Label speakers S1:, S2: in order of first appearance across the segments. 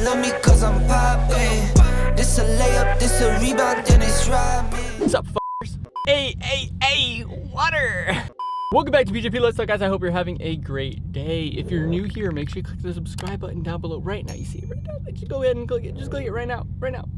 S1: love me cause I'm poppin'. This a layup, this a rebound, then it's robbing.
S2: What's up, f***ers? Hey, water! Welcome back to BJP Let's Talk, guys. I hope you're having a great day. If you're new here, make sure you click the subscribe button down below right now. You see it right now? Just go ahead and click it. Just click it right now.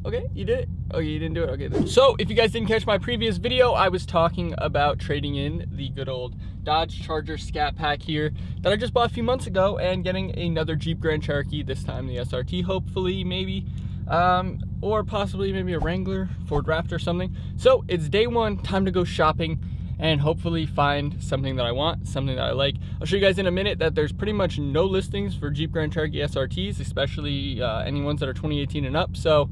S2: Okay? You did it? Okay, you didn't do it? Okay, then. So, if you guys didn't catch my previous video, I was talking about trading in the good old Dodge Charger Scat Pack here that I just bought a few months ago and getting another Jeep Grand Cherokee, this time the SRT, hopefully, maybe. Or possibly maybe a Wrangler, Ford Raptor or something. So, it's day one, time to go shopping and hopefully find something that I want, something that I like. I'll show you guys in a minute that there's pretty much no listings for Jeep Grand Cherokee SRTs, especially any ones that are 2018 and up, so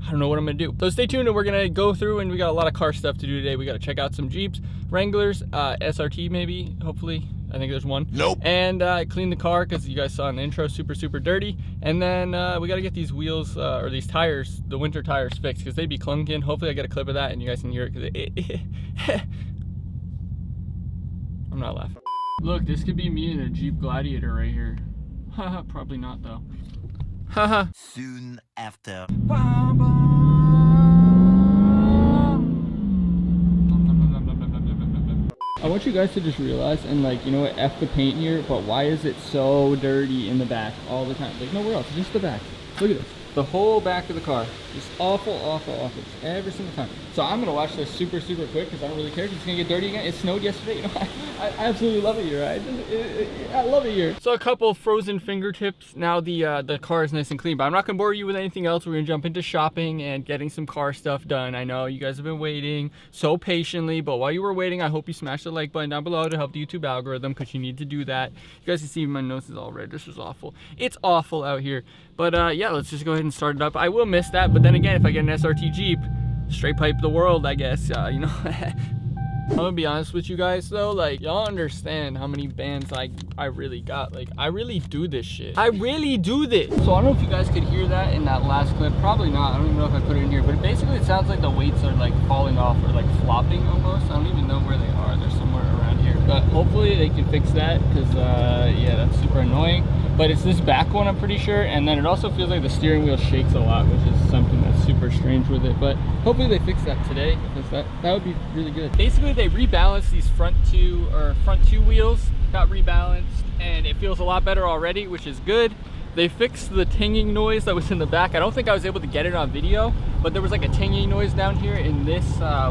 S2: I don't know what I'm gonna do. So stay tuned and we're gonna go through, and we got a lot of car stuff to do today. We gotta check out some Jeeps, Wranglers, SRT maybe, hopefully. I think there's one. Nope. And clean the car, because you guys saw in the intro, super dirty. And then we got to get these wheels, or these tires, the winter tires fixed, because they'd be clunking. Hopefully I get a clip of that and you guys can hear it, because I'm not laughing. Look, this could be me in a Jeep Gladiator right here. Haha, probably not though. Haha.
S3: Soon after.
S2: I want you guys to just realize, and like, you know what, F the paint here, but why is it so dirty in the back all the time? Like nowhere else, just the back. Look at this. The whole back of the car. Just awful, just every single time. So I'm gonna watch this super quick, because I don't really care, because it's gonna get dirty again. It snowed yesterday, you know, I absolutely love it here. I love it here. So a couple frozen fingertips. Now the car is nice and clean, but I'm not gonna bore you with anything else. We're gonna jump into shopping and getting some car stuff done. I know you guys have been waiting so patiently, but while you were waiting, I hope you smashed the like button down below to help the YouTube algorithm, because you need to do that. You guys can see my nose is all red. This is awful. It's awful out here. But yeah, let's just go ahead and start it up. I will miss that, but then again, if I get an SRT Jeep, straight pipe the world, I guess, you know. I'm gonna be honest with you guys though, like, y'all understand how many bands I really got. Like, I really do this shit. I really do this. So I don't know if you guys could hear that in that last clip. Probably not. I don't even know if I put it in here, but basically it sounds like the weights are like falling off or like flopping almost. I don't even know where they are. They're somewhere around here. But hopefully they can fix that, because yeah, that's super annoying. But it's this back one, I'm pretty sure, and then it also feels like the steering wheel shakes a lot, which is something that's super strange with it. But hopefully they fix that today, because that would be really good. Basically, they rebalanced these front two wheels, got rebalanced, and it feels a lot better already, which is good. They fixed the tinging noise that was in the back. I don't think I was able to get it on video, but there was like a tinging noise down here in this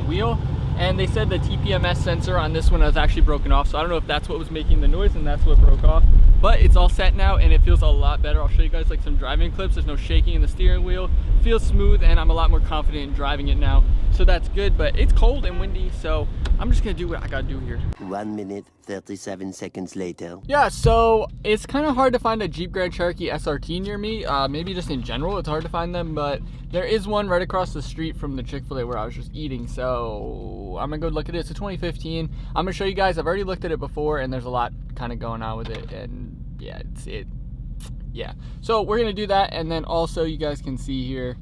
S2: wheel. And they said the TPMS sensor on this one was actually broken off, so I don't know if that's what was making the noise and that's what broke off. But it's all set now and it feels a lot better. I'll show you guys like some driving clips. There's no shaking in the steering wheel. It feels smooth, and I'm a lot more confident in driving it now. So that's good, but it's cold and windy, so I'm just gonna do what I gotta do here.
S3: 1 minute, 37 seconds later.
S2: Yeah, so it's kind of hard to find a Jeep Grand Cherokee SRT near me. Maybe just in general, it's hard to find them, but there is one right across the street from the Chick-fil-A where I was just eating, so I'm gonna go look at it. It's a 2015. I'm gonna show you guys. I've already looked at it before, and there's a lot kind of going on with it, and yeah, yeah. So we're gonna do that, and then also you guys can see here,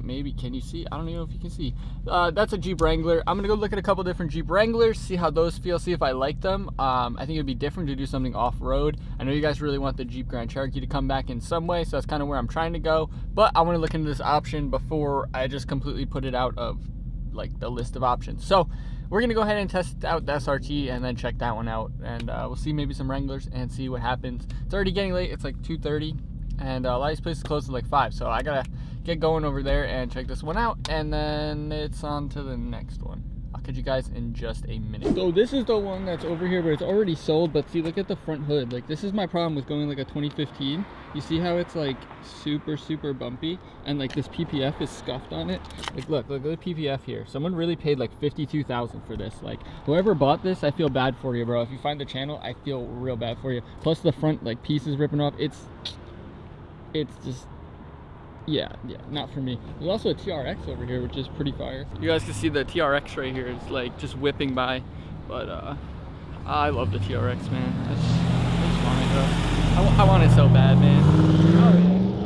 S2: maybe, can you see? I don't even know if you can see. That's a Jeep Wrangler. I'm gonna go look at a couple different Jeep Wranglers, see how those feel, see if I like them. I think it'd be different to do something off-road. I know you guys really want the Jeep Grand Cherokee to come back in some way, so that's kind of where I'm trying to go. But I want to look into this option before I just completely put it out of like the list of options. So we're gonna go ahead and test out the SRT and then check that one out, and we'll see maybe some Wranglers and see what happens. It's already getting late. It's like 2:30, and a lot of these places close at like 5, so I gotta get going over there and check this one out, and then it's on to the next one. I'll catch you guys in just a minute. So this is the one that's over here, but it's already sold. But see, look at the front hood. Like, this is my problem with going like a 2015. You see how it's like super bumpy, and like this PPF is scuffed on it. Like, look at the PPF here. Someone really paid like $52,000 for this. Like, whoever bought this, I feel bad for you, bro. If you find the channel, I feel real bad for you. Plus the front like piece is ripping off. It's just, yeah, not for me. There's also a TRX over here, which is pretty fire. You guys can see the TRX right here. It's like just whipping by, but I love the TRX, man. I just want it, bro. I want it so bad, man.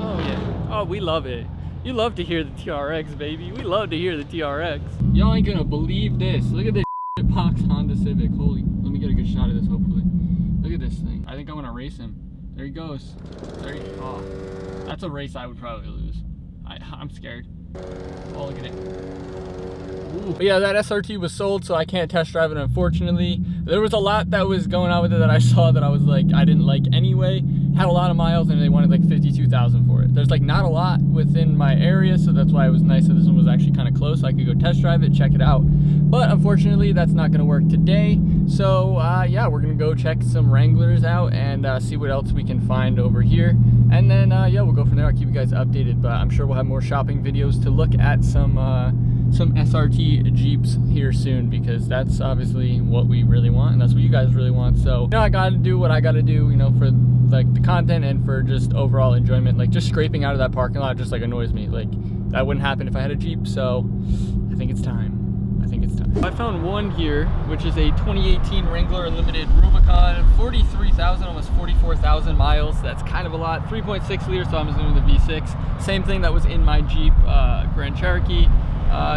S2: Oh yeah. Oh, we love it. You love to hear the TRX, baby. We love to hear the TRX. Y'all ain't gonna believe this. Look at this box Honda Civic. Holy, let me get a good shot of this, hopefully. Look at this thing. I think I want to race him. There he goes. Oh, that's a race I would probably lose. I'm scared. Oh, look at it. Ooh. But yeah, that SRT was sold, so I can't test drive it, unfortunately. There was a lot that was going on with it that I saw that I was like, I didn't like anyway. Had a lot of miles, and they wanted like 52,000 for it. There's like not a lot within my area, so that's why it was nice that this one was actually kind of close. So I could go test drive it, check it out. But unfortunately, that's not going to work today. So yeah, we're going to go check some Wranglers out and see what else we can find over here. And then yeah, we'll go from there. I'll keep you guys updated, but I'm sure we'll have more shopping videos to look at some SRT Jeeps here soon, because that's obviously what we really want, and that's what you guys really want. So, you know, I gotta do what I gotta do, you know, for like the content and for just overall enjoyment. Like, just scraping out of that parking lot just like annoys me. Like, that wouldn't happen if I had a Jeep. So I think it's time. I found one here, which is a 2018 Wrangler Unlimited Rubicon, 43,000, almost 44,000 miles. That's kind of a lot. 3.6 liters, so I'm assuming the V6. Same thing that was in my Jeep Grand Cherokee.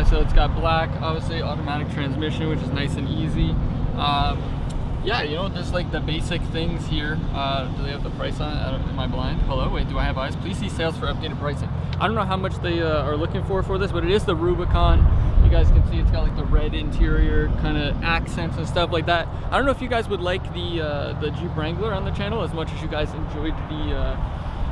S2: So it's got black, obviously automatic transmission, which is nice and easy. Yeah, you know, just like the basic things here. Do they have the price on it? Am I blind? Hello, wait, do I have eyes? Please see sales for updated pricing. I don't know how much they are looking for this, but it is the Rubicon. You guys can see it's got like the red interior kind of accents and stuff like that. I don't know if you guys would like the Jeep Wrangler on the channel as much as you guys enjoyed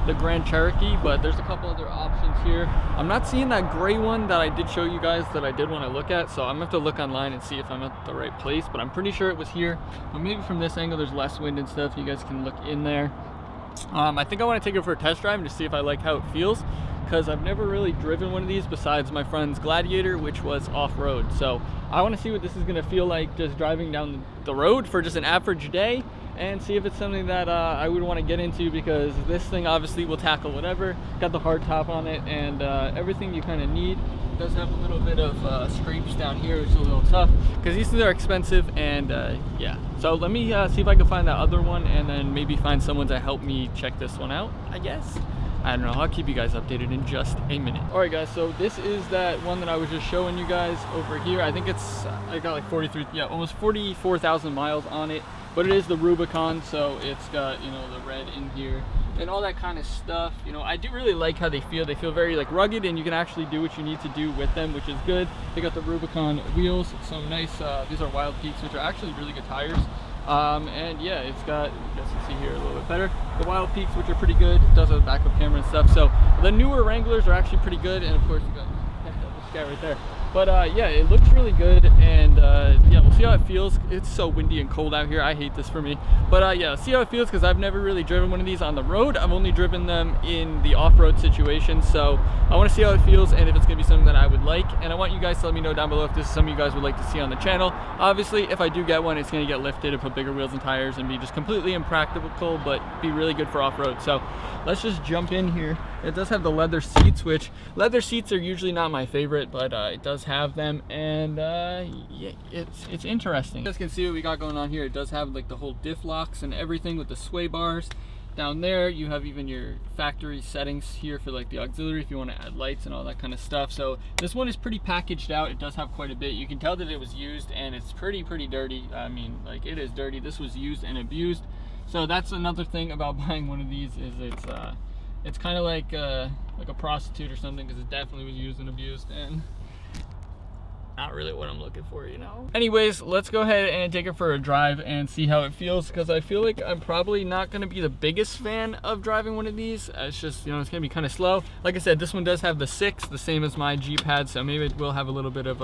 S2: the Grand Cherokee, but there's a couple other options here. I'm not seeing that gray one that I did show you guys that I did want to look at, so I'm gonna have to look online and see if I'm at the right place, but I'm pretty sure it was here. But maybe from this angle there's less wind and stuff. You guys can look in there. I think I want to take it for a test drive and just see if I like how it feels, because I've never really driven one of these besides my friend's Gladiator, which was off-road. So I want to see what this is going to feel like just driving down the road for just an average day, and see if it's something that I would want to get into, because this thing obviously will tackle whatever. Got the hard top on it and everything you kind of need. It does have a little bit of scrapes down here, which is a little tough because these things are expensive. And yeah, so let me see if I can find that other one, and then maybe find someone to help me check this one out, I guess. I don't know, I'll keep you guys updated in just a minute. All right guys, so this is that one that I was just showing you guys over here. I think it's, I got like almost 44,000 miles on it, but it is the Rubicon, so it's got, you know, the red in here and all that kind of stuff. You know, I do really like how they feel. They feel very like rugged, and you can actually do what you need to do with them, which is good. They got the Rubicon wheels, so nice. These are Wild Peaks, which are actually really good tires. And yeah, it's got, you guys can see here a little bit better, the Wild Peaks, which are pretty good. It does have a backup camera and stuff. So the newer Wranglers are actually pretty good, and of course you got this guy right there. But yeah, it looks really good, and yeah, we'll see how it feels. It's so windy and cold out here. I hate this for me. But yeah, see how it feels, because I've never really driven one of these on the road. I've only driven them in the off-road situation. So I want to see how it feels, and if it's going to be something that I would like. And I want you guys to let me know down below if this is something you guys would like to see on the channel. Obviously, if I do get one, it's going to get lifted and put bigger wheels and tires and be just completely impractical, but be really good for off-road. So let's just jump in here. It does have the leather seats, which leather seats are usually not my favorite, but it does have them, and yeah, it's interesting. You guys can see what we got going on here. It does have like the whole diff locks and everything with the sway bars. Down there you have even your factory settings here for like the auxiliary if you want to add lights and all that kind of stuff. So this one is pretty packaged out. It does have quite a bit. You can tell that it was used, and it's pretty dirty. I mean, like, it is dirty. This was used and abused. So that's another thing about buying one of these, is it's kind of like a prostitute or something, because it definitely was used and abused, and not really what I'm looking for, you know. Anyways, let's go ahead and take it for a drive and see how it feels, because I feel like I'm probably not going to be the biggest fan of driving one of these. It's just, you know, it's going to be kind of slow. Like I said, this one does have the 6, the same as my Jeep had, so maybe it will have a little bit of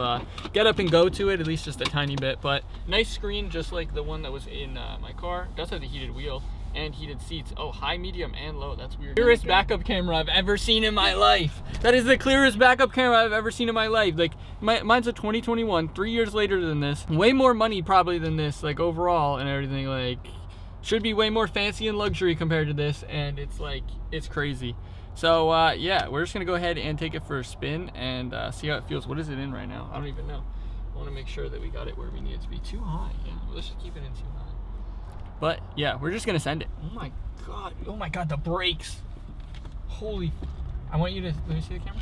S2: get up and go to it, at least just a tiny bit. But nice screen, just like the one that was in my car. It does have the heated wheel and heated seats. Oh, high, medium, and low. That's weird. Clearest backup camera I've ever seen in my life. That is the clearest backup camera I've ever seen in my life. Like, mine's a 2021, 3 years later than this. Way more money probably than this, like, overall and everything. Like, should be way more fancy and luxury compared to this, and it's like, it's crazy. So yeah, we're just gonna go ahead and take it for a spin and see how it feels. What is it in right now? I don't even know. I want to make sure that we got it where we need it to be. Too high. Yeah, let's just keep it in too high. But yeah, we're just gonna send it. Oh my god, the brakes. Holy, I want you to, let me see the camera.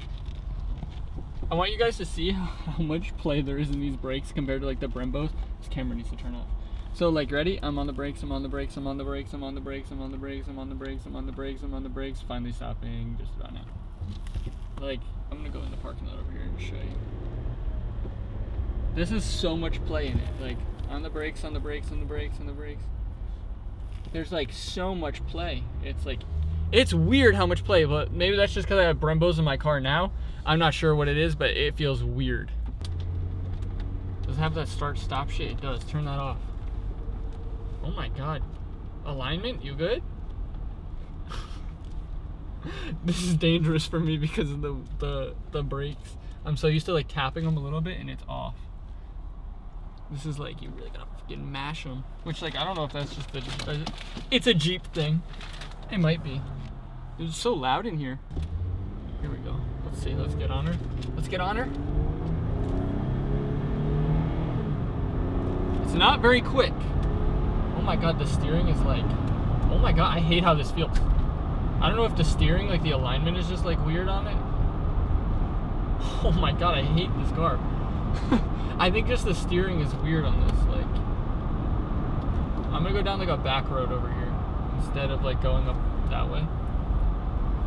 S2: I want you guys to see how much play there is in these brakes compared to like the Brembos. This camera needs to turn off. So like, ready? I'm on the brakes, I'm on the brakes, I'm on the brakes, I'm on the brakes, I'm on the brakes, I'm on the brakes, I'm on the brakes, I'm on the brakes, finally stopping just about now. Like, I'm gonna go in the parking lot over here and show you. This is so much play in it. Like, on the brakes, on the brakes, on the brakes, on the brakes. There's like so much play. It's like, it's weird how much play, but maybe that's just because I have Brembos in my car now. I'm not sure what it is, but it feels weird. Does it have that start stop shit? It does. Turn that off. Oh my god. Alignment, you good? This is dangerous for me because of the brakes. I'm so used to like tapping them a little bit and it's off. This is like, you really gotta fucking mash them. Which, like, I don't know if that's just it's a Jeep thing. It might be. It's so loud in here. Here we go. Let's see, let's get on her. Let's get on her. It's not very quick. Oh my god, the steering is like, oh my god, I hate how this feels. I don't know if the steering, like the alignment is just like weird on it. Oh my god, I hate this car. I think just the steering is weird on this. Like, I'm gonna go down like a back road over here instead of like going up that way.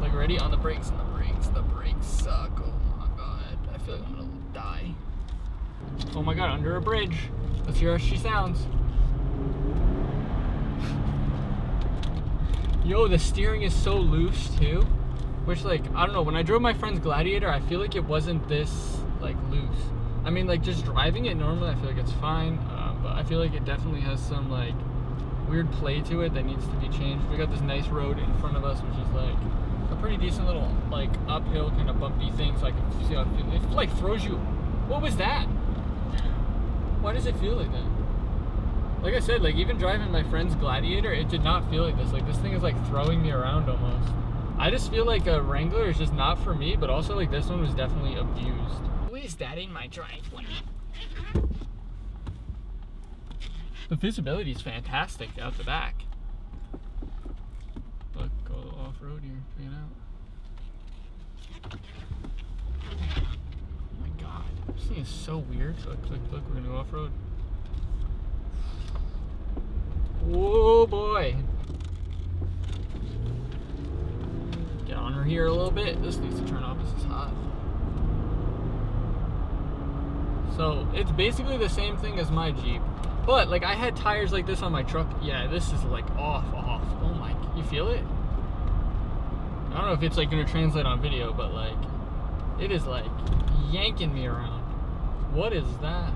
S2: Like, ready? On the brakes, and the brakes. The brakes suck. Oh my god, I feel like I'm gonna die. Oh my god, under a bridge. Let's hear how she sounds. Yo, the steering is so loose too. Which, like, I don't know, when I drove my friend's Gladiator, I feel like it wasn't this, like, loose. I mean, like, just driving it normally, I feel like it's fine. But I feel like it definitely has some, like, weird play to it that needs to be changed. We got this nice road in front of us, which is, like, a pretty decent little, like, uphill kind of bumpy thing. So I can see how it feels. It, like, throws you. What was that? Why does it feel like that? Like I said, like, even driving my friend's Gladiator, it did not feel like this. Like, this thing is, like, throwing me around almost. I just feel like a Wrangler is just not for me, but also, like, this one was definitely abused. Who is that in my driveway? The visibility is fantastic out the back. Look, go off-road here, check it out. Oh my god, this thing is so weird. So look, we're gonna go off-road. Oh boy. Get on her here a little bit. This needs to turn off, this is hot. So it's basically the same thing as my Jeep. But, like, I had tires like this on my truck. Yeah, this is, like, off. Oh my, you feel it? I don't know if it's, like, gonna translate on video, but, like, it is, like, yanking me around. What is that?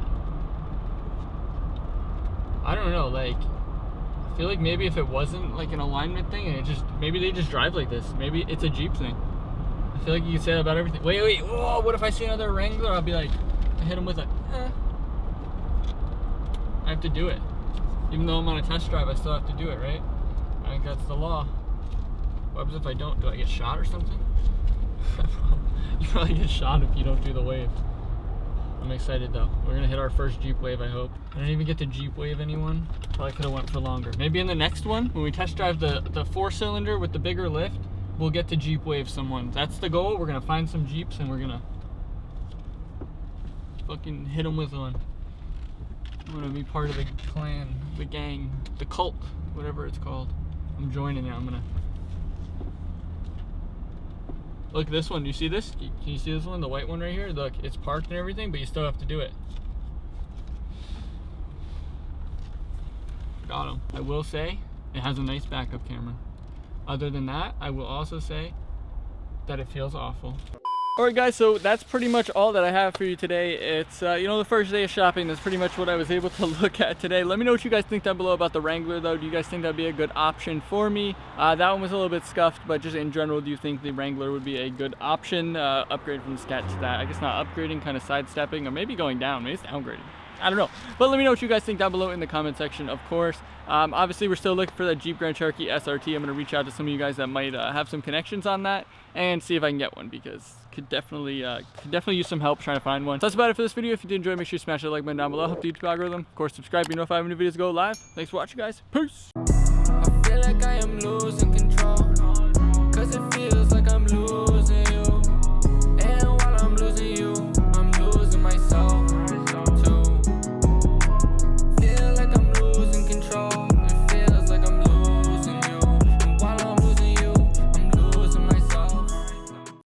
S2: I don't know, like, I feel like maybe if it wasn't, like, an alignment thing, and it just, maybe they just drive like this. Maybe it's a Jeep thing. I feel like you can say that about everything. Wait, whoa, what if I see another Wrangler? I'll be like, I hit him with a, I have to do it. Even though I'm on a test drive, I still have to do it, right? I think that's the law. What happens if I don't? Do I get shot or something? You probably get shot if you don't do the wave. I'm excited though. We're gonna hit our first Jeep wave, I hope. I didn't even get to Jeep wave anyone. Probably could have went for longer. Maybe in the next one, when we test drive the 4-cylinder with the bigger lift, we'll get to Jeep wave someone. That's the goal. We're gonna find some Jeeps and we're gonna fucking hit them with one. I'm gonna be part of the clan, the gang, the cult, whatever it's called. I'm joining it. I'm gonna look, this one. Do you see this? Can you see this one? The white one right here? Look, it's parked and everything, but you still have to do it. Got him. I will say it has a nice backup camera. Other than that, I will also say that it feels awful. Alright guys, so that's pretty much all that I have for you today. It's, you know, the first day of shopping. That's pretty much what I was able to look at today. Let me know what you guys think down below about the Wrangler though. Do you guys think that'd be a good option for me? That one was a little bit scuffed, but just in general, do you think the Wrangler would be a good option? Upgrade from the Scat to that. I guess not upgrading, kind of sidestepping, or maybe going down. Maybe it's downgrading. I don't know. But let me know what you guys think down below in the comment section, of course. Obviously, we're still looking for that Jeep Grand Cherokee SRT. I'm going to reach out to some of you guys that might have some connections on that and see if I can get one, because could definitely use some help trying to find one. So that's about it for this video. If you did enjoy, make sure you smash that like button down below. Help the YouTube algorithm. Of course, subscribe so you know if I have new videos go live. Thanks for watching, guys. Peace.
S1: I feel like I am losing control, 'cause it feels like I'm losing you.